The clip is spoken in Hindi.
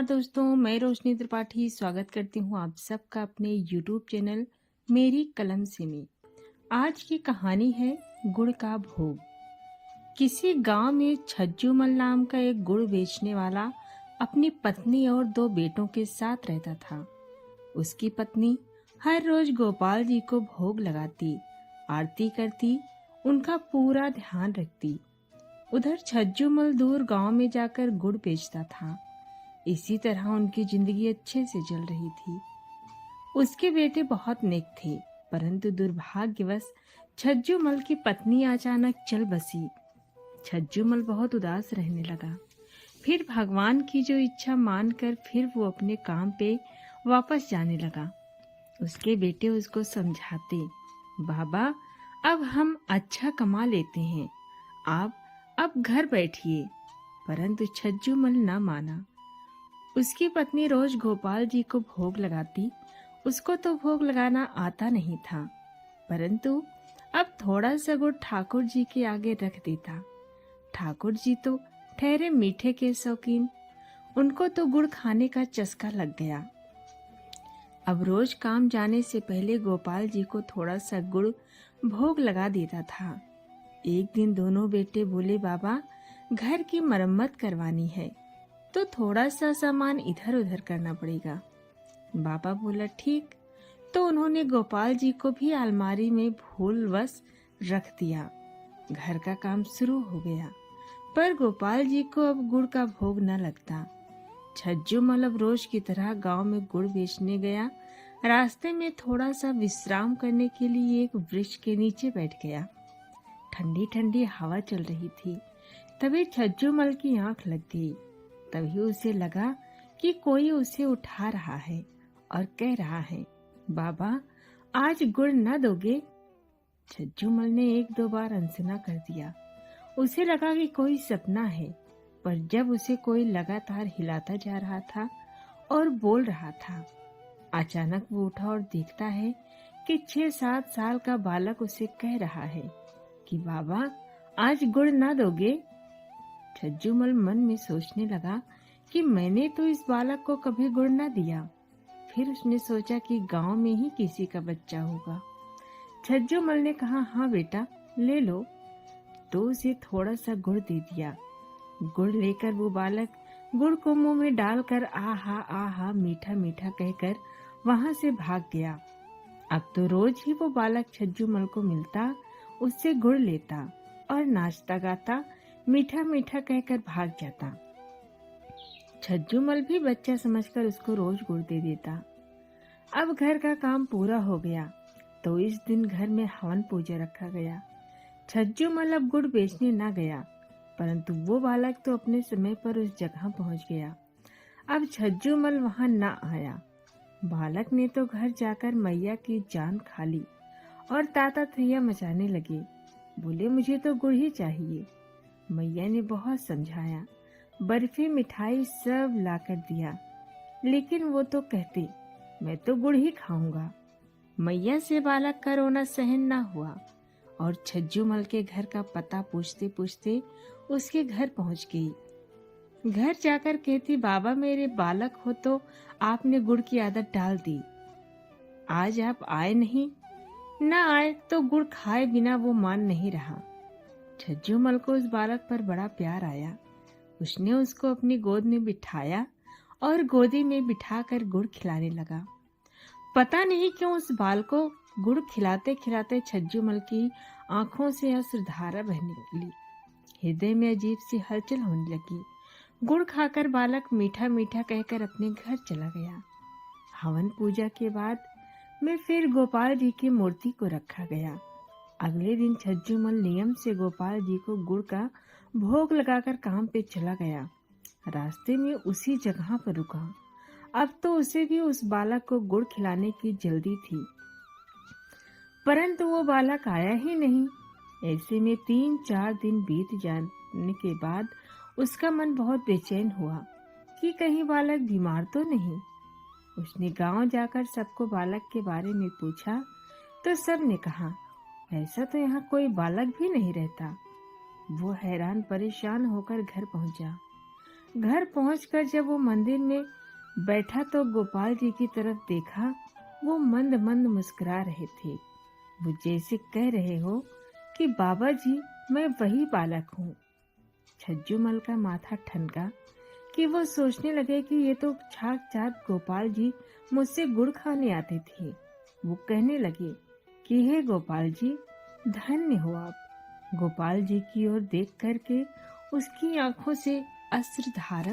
दोस्तों, मैं रोशनी त्रिपाठी स्वागत करती हूँ आप सबका अपने YouTube चैनल मेरी कलम से में। आज की कहानी है गुड़ का भोग। किसी गांव में छज्जूमल नाम का एक गुड़ बेचने वाला अपनी पत्नी और 2 बेटों के साथ रहता था। उसकी पत्नी हर रोज गोपाल जी को भोग लगाती, आरती करती, उनका पूरा ध्यान रखती। उधर छज्जूमल दूर गांव में जाकर गुड़ बेचता था। इसी तरह उनकी जिंदगी अच्छे से चल रही थी। उसके बेटे बहुत नेक थे, परंतु दुर्भाग्यवश छज्जूमल की पत्नी अचानक चल बसी। छज्जूमल बहुत उदास रहने लगा। फिर भगवान की जो इच्छा मानकर फिर वो अपने काम पे वापस जाने लगा। उसके बेटे उसको समझाते, बाबा अब हम अच्छा कमा लेते हैं, आप अब घर बैठिए। परंतु छज्जूमल न माना। उसकी पत्नी रोज गोपाल जी को भोग लगाती। उसको तो भोग लगाना आता नहीं था, परंतु अब थोड़ा सा गुड़ ठाकुर जी के आगे रख देता। ठाकुर जी तो ठहरे मीठे के शौकीन, उनको तो गुड़ खाने का चस्का लग गया। अब रोज काम जाने से पहले गोपाल जी को थोड़ा सा गुड़ भोग लगा देता था। एक दिन दोनों बेटे बोले, बाबा घर की मरम्मत करवानी है तो थोड़ा सा सामान इधर उधर करना पड़ेगा। बाबा बोला ठीक। तो उन्होंने गोपाल जी को भी अलमारी में भूलवश रख दिया। घर का काम शुरू हो गया, पर गोपाल जी को अब गुड़ का भोग न लगता। छज्जूमल अब रोज की तरह गांव में गुड़ बेचने गया। रास्ते में थोड़ा सा विश्राम करने के लिए एक वृक्ष के नीचे बैठ गया। ठंडी ठंडी हवा चल रही थी। तभी छज्जूमल की आंख लग गई। तभी उसे लगा कि कोई उसे उठा रहा है और कह रहा है, बाबा आज गुड़ न दोगे? छज्जूमल ने 1-2 बार अनसुना कर दिया। उसे लगा कि कोई सपना है, पर जब उसे कोई लगातार हिलाता जा रहा था और बोल रहा था, अचानक वो उठा और देखता है कि 6-7 साल का बालक उसे कह रहा है कि बाबा आज गुड़ न दोगे? छज्जूमल मन में सोचने लगा कि मैंने तो इस बालक को कभी गुड़ न दिया। फिर उसने सोचा कि गांव में ही किसी का बच्चा होगा। छज्जूमल ने कहा, हाँ बेटा ले लो। तो उसे थोड़ा सा गुड़ दे दिया। गुड़ लेकर वो बालक गुड़ को मुंह में डालकर आहा मीठा मीठा कहकर वहां से भाग गया। अब तो रोज ही वो बालक छज्जूमल को मिलता, उससे गुड़ लेता और नाचता गाता मीठा मीठा कहकर भाग जाता। छज्जूमल भी बच्चा समझकर उसको रोज गुड़ दे देता। अब घर का काम पूरा हो गया तो इस दिन घर में हवन पूजा रखा गया। छज्जूमल अब गुड़ बेचने न गया, परंतु वो बालक तो अपने समय पर उस जगह पहुंच गया। अब छज्जूमल वहां न आया। बालक ने तो घर जाकर मैया की जान खा ली और ताता थैया मचाने लगे। बोले, मुझे तो गुड़ ही चाहिए। मैया ने बहुत समझाया, बर्फी मिठाई सब लाकर दिया, लेकिन वो तो कहते मैं तो गुड़ ही खाऊंगा। मैया से बालक का रोना सहन न हुआ और छज्जूमल के घर का पता पूछते पूछते उसके घर पहुंच गई। घर जाकर कहती, बाबा मेरे बालक हो तो आपने गुड़ की आदत डाल दी। आज आप आए नहीं, न आए तो गुड़ खाए बिना वो मान नहीं रहा। छज्जूमल को उस बालक पर बड़ा प्यार आया। उसने उसको अपनी गोद में बिठाया और गोदी में बिठाकर गुड़ खिलाने लगा। पता नहीं क्यों उस बाल को गुड़ खिलाते खिलाते छज्जूमल की आंखों से अश्रुधारा बहने लगी। हृदय में अजीब सी हलचल होने लगी। गुड़ खाकर बालक मीठा मीठा कहकर अपने घर चला गया। हवन पूजा के बाद में फिर गोपाल जी की मूर्ति को रखा गया। अगले दिन छज्जूमल नियम से गोपाल जी को गुड़ का भोग लगाकर काम पे चला गया। रास्ते में उसी जगह पर रुका। अब तो उसे भी उस बालक को गुड़ खिलाने की जल्दी थी, परंतु वो बालक आया ही नहीं। ऐसे में 3-4 दिन बीत जाने के बाद उसका मन बहुत बेचैन हुआ कि कहीं बालक बीमार तो नहीं। उसने गांव जाकर सबको बालक के बारे में पूछा तो सब ने कहा, ऐसा तो यहाँ कोई बालक भी नहीं रहता। वो हैरान परेशान होकर घर पहुंचा। घर पहुंचकर जब वो मंदिर में बैठा तो गोपाल जी की तरफ देखा। वो मंद मंद मुस्कुरा रहे थे। वो जैसे कह रहे हो कि बाबा जी, मैं वही बालक हूँ। छज्जूमल का माथा ठनका कि वो सोचने लगे कि ये तो साक्षात गोपाल जी मुझसे गुड़ खाने आते थे। वो कहने लगे कि हे गोपाल जी, धन्य हो आप। गोपाल जी की ओर देख करके उसकी आंखों से अश्रु धारा